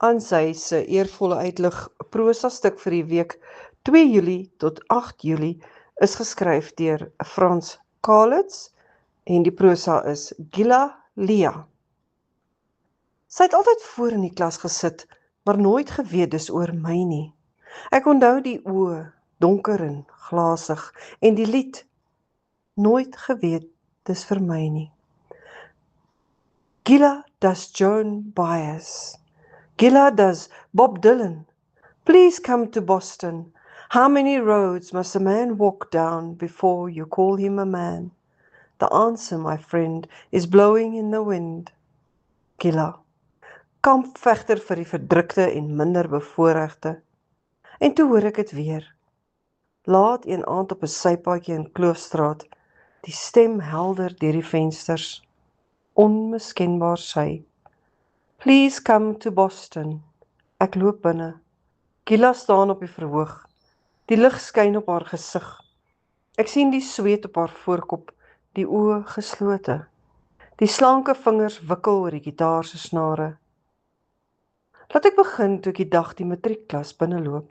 aan sy se eervolle uitlig prosa stuk vir die week 2 Julie tot 8 Julie is geskryf deur Frans Kalitz en die prosa is Gila Lia. Sy het altyd voor in die klas gesit, maar nooit geweet dis oor my nie. Ek onthou die oë, donker en glasig, en die lied, nooit geweet dis vir my nie. Gila does Joan Baez. Gila does Bob Dylan. Please come to Boston. How many roads must a man walk down before you call him a man? The answer, my friend, is blowing in the wind. Gila. Kampvegter vir die verdrukte en minder bevoorregte. En toe hoor ek dit weer. Laat een aand op 'n sypaadjie in Kloofstraat, die stem helder deur die vensters. Onmiskenbaar sy. Please come to Boston. Ek loop binne. Gila staan op die verhoog. Die lig skyn op haar gesig. Ek sien die sweet op haar voorkop, die oë geslote. Die slanke vingers wikkel oor die gitaar se snare. Laat ek begin toe ek die dag die matriekklas binneloop.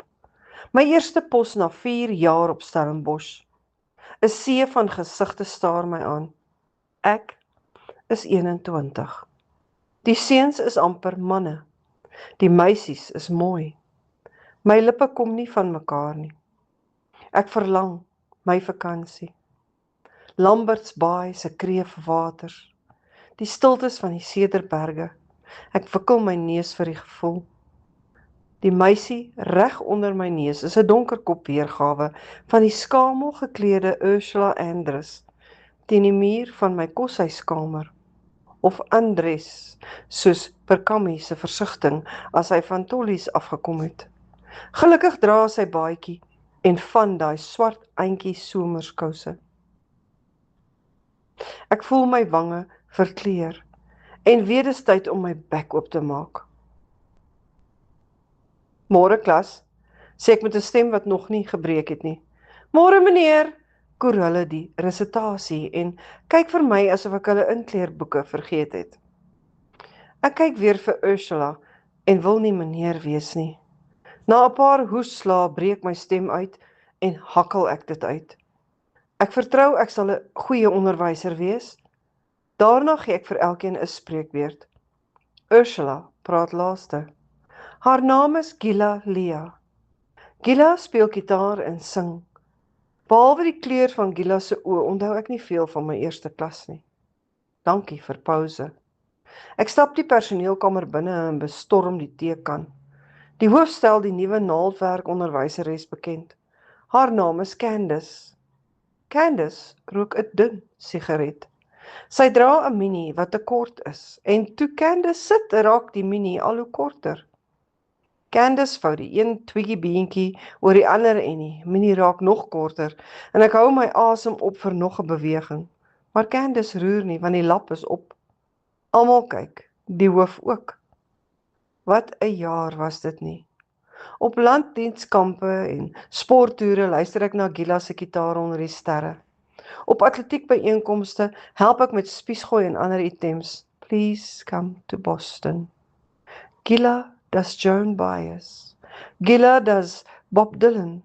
My eerste pos na 4 jaar op Stellenbosch. 'n see van gesigte staar my aan. Ek is 21. Die seuns is amper manne. Die meisies is mooi. My lippe kom nie van mekaar nie. Ek verlang my vakansie. Lamberts Baai se kreefwaters. Die stiltes van die Cederberge. Ek wikkel my neus vir die gevoel. Die meisie reg onder my neus is 'n donkerkop weergawe van die skamel geklede Ursula Andress teen die muur van my koshuiskamer. Of Andres, soos Perkami se versigtiging as hy van tollies afgekom het. Gelukkig dra sy baadjie en van daai swart eintjie somerskouse. Ek voel my wange verkleur en weet dis tyd om my bek oop te maak. Môre klas, sê ek met 'n stem wat nog nie gebreek het nie. Môre meneer, koer hulle die resitasie en kyk vir my asof ek hulle inkleerboeke vergeet het. Ek kyk weer vir Ursula en wil nie meneer wees nie. Na 'n paar hoesslae breek my stem uit en hakkel ek dit uit. Ek vertrou ek sal 'n goeie onderwyser wees. Daarna gee ek vir elkeen 'n spreekbeurt. Ursula praat laaste. Haar naam is Gila Lia. Gila speel gitaar en sing. Behalwe die kleur van Gila se oë onthou ek nie veel van my eerste klas nie. Dankie vir pouse. Ek stap die personeelkamer binne en bestorm die teekan. Die hoof stel die nuwe naaldwerk onderwyseres bekend. Haar naam is Candice. Candice rook 'n dun sigaret. Sy dra 'n mini wat te kort is en toe Candice sit, raak die mini al hoe korter. Candice vou die een twiggie beentjie oor die ander en die mini raak nog korter en ek hou my asem op vir nog 'n beweging. Maar Candice roer nie want die lap is op. Almal kyk, die hoof ook. Wat 'n jaar was dit nie. Op landdienskampe en sporttoere luister ek na Gila se gitaar onder die sterre. Op atletiekbyeenkomste help ek met spiesgooi en ander items. Please come to Boston. Gila does Joan Baez. Gila does Bob Dylan.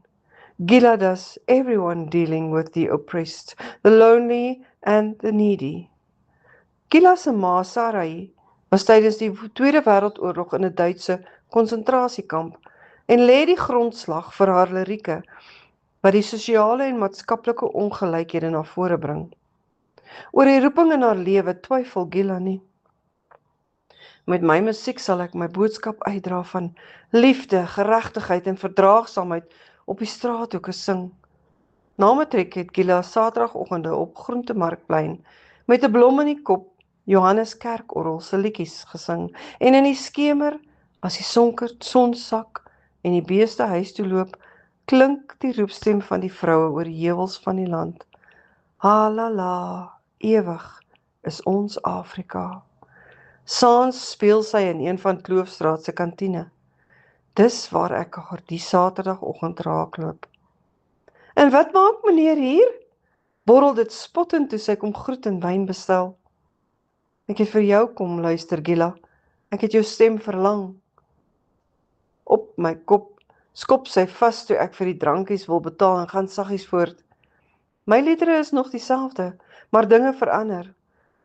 Gila does everyone dealing with the oppressed, the lonely and the needy. Gila se ma, Sarai, was tydens die Tweede Wêreldoorlog in 'n Duitse konsentrasiekamp en lê die grondslag vir haar lirieke wat die sosiale en maatskaplike ongelykhede na vore bring. Oor die roeping in haar lewe twyfel Gila nie. Met my musiek sal ek my boodskap uitdra van liefde, geregtigheid en verdraagsaamheid op die straathoeke sing. Na matriek het Gila Saterdagoggende op Groentemarkplein met 'n blom in die kop Johannes Kerkorrel se liedjies gesing en in die skemer, as die son sak en die beeste huis toe loop, klink die roepstem van die vroue oor die heuwels van die land. Halala, ewig is ons Afrika. Saans speel sy in een van Kloofstraat se kantine. Dis waar ek haar die Saterdagoggend raakloop. En wat maak meneer hier? Borrel dit spottend toe sy kom groet en wyn bestel. Ek het vir jou kom luister, Gila. Ek het jou stem verlang. op my kop, skop sy vas toe ek vir die drankies wil betaal en gaan saggies voort. My liedere is nog dieselfde, maar dinge verander.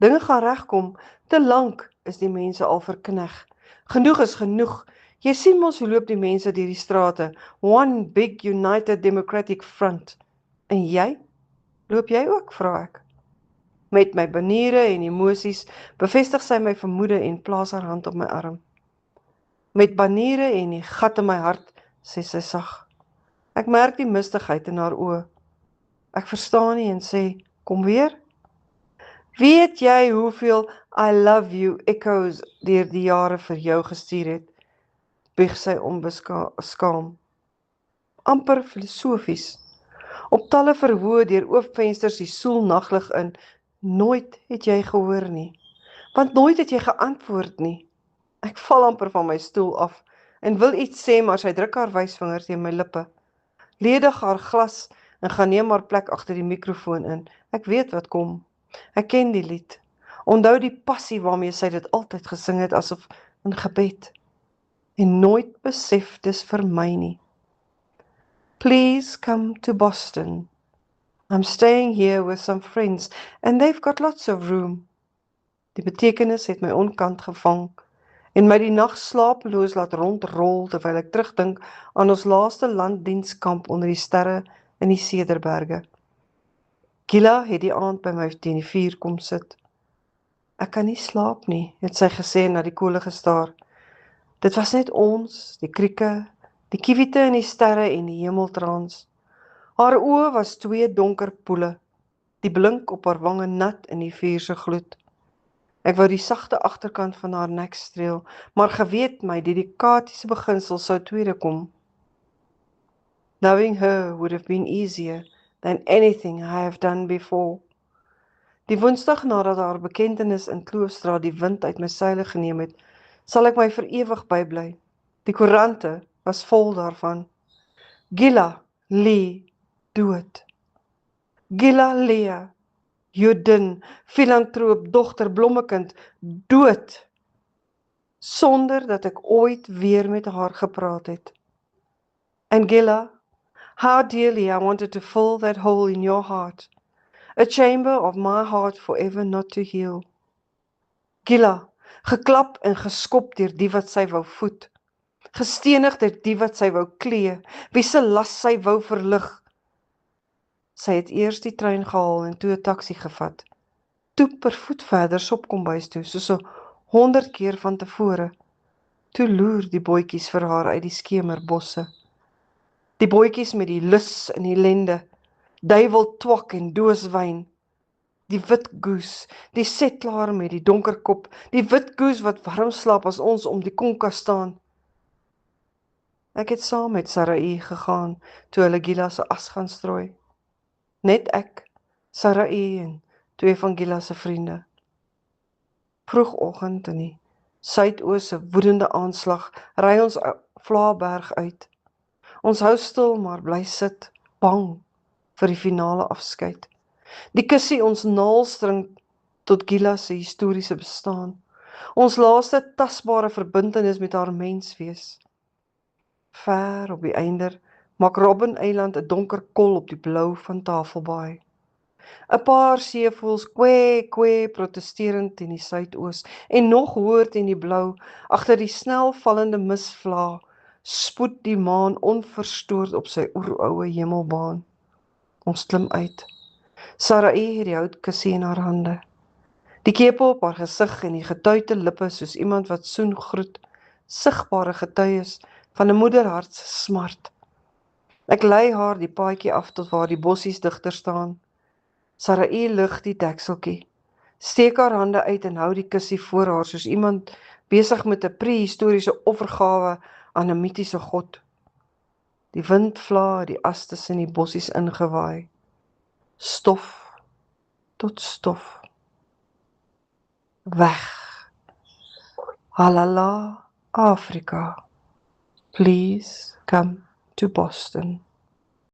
Dinge gaan regkom, te lank is die mense al verknig. Genoeg is genoeg. Jy sien mos hoe loop die mense deur die strate. One big united democratic front. En jy? Loop jy ook, vra ek. Met my baniere en emosies bevestig sy my vermoede en plaas haar hand op my arm. Met baniere en die gat in my hart, sê sy sag. Ek merk die mistigheid in haar oë. Ek verstaan nie en sê, kom weer. Weet jy hoeveel I love you echoes deur die jare vir jou gestuur het? Bieg sy onbeskaam. Amper filosofies. Op talle verhoë deur oop vensters die soel naglig in. Nooit het jy gehoor nie. Want nooit het jy geantwoord nie. Ek val amper van my stoel af en wil iets sê, maar sy druk haar wysvinger teen my lippe. Ledig haar glas en gaan neem haar plek agter die mikrofoon in. Ek weet wat kom. Ek ken die lied. Onthou die passie waarmee sy dit altyd gesing het, asof in gebed. En nooit besef dis vir my nie. Please come to Boston. I'm staying here with some friends and they've got lots of room. Die betekenis het my onkant gevang en my die nag slapeloos laat rondrol terwyl ek terugdink aan ons laaste landdienskamp onder die sterre in die Cederberge. Gila het die aand by my teen die vuur kom sit. Ek kan nie slaap nie, het sy gesê na die kolle gestaar. Dit was net ons, die krieke, die kiewiete in die sterre en die hemeltrans. Haar oë was 2 donker poele, die blink op haar wange nat in die vuur se gloed. Ek wou die sagte agterkant van haar nek streel, maar geweet my dedikatiese beginsel sou tweede kom. Knowing her would have been easier than anything I have done before. Die Woensdag nadat haar bekentenis in Kloofstraat die wind uit my seile geneem het, sal ek my vir ewig bybly. Die koerante was vol daarvan. Gila Lee dood. Gila Lea, Jodin, filantroop, dogter, blommekind, dood. Sonder dat ek ooit weer met haar gepraat het. And Gila, how dearly I wanted to fill that hole in your heart. A chamber of my heart forever not to heal. Gila, geklap en geskop deur die wat sy wou voed. Gestenig deur die wat sy wou klee, wie se las sy wou verlig. Sy het eers die trein gehaal en toe 'n taxi gevat. Toe per voet verder Sopkombuis toe, soos 100 keer van tevore. Toe loer die bootjies vir haar uit die skemerbosse. Die bootjies met die lus en die lende, duiwel twak en dooswyn. Die wit goes, die setlaar met die donker kop, die wit goes wat warm slaap as ons om die konka staan. Ek het saam met Sarai gegaan toe hulle Gila se as gaan strooi. Net ek, Sarai en 2 van Gila se vriende. Vroegoggend in die suidoos se woedende aanslag ry ons Vlaaberg uit. Ons hou stil maar bly sit, bang vir die finale afskeid. Die kussie ons naalstring tot Gila se historiese bestaan. Ons laaste tasbare verbintenis met haar menswees. Ver op die einder maak Robben Eiland 'n donker kol op die blou van Tafelbaai. 'n Paar seevoëls kwee protesterend in die suidoos en nog hoër teen die blou, agter die snel vallende misvlaag, spoed die maan onverstoord op sy oeroue hemelbaan. Ons klim uit. Sarai het die houtkussie in haar hande. Die kepe op haar gesig en die getuite lippe soos iemand wat soen groet, sigbare getuies van 'n moederhart se smart. Ek lei haar die paadjie af tot waar die bossies digter staan. Sarai lig die dekseltjie, steek haar hande uit en hou die kussie voor haar soos iemand besig met 'n prehistoriese offergawe aan 'n mitiese god. Die wind vla die as tussen die bossies ingewaai. Stof tot stof. Weg. Halala, Afrika. Please come to Boston.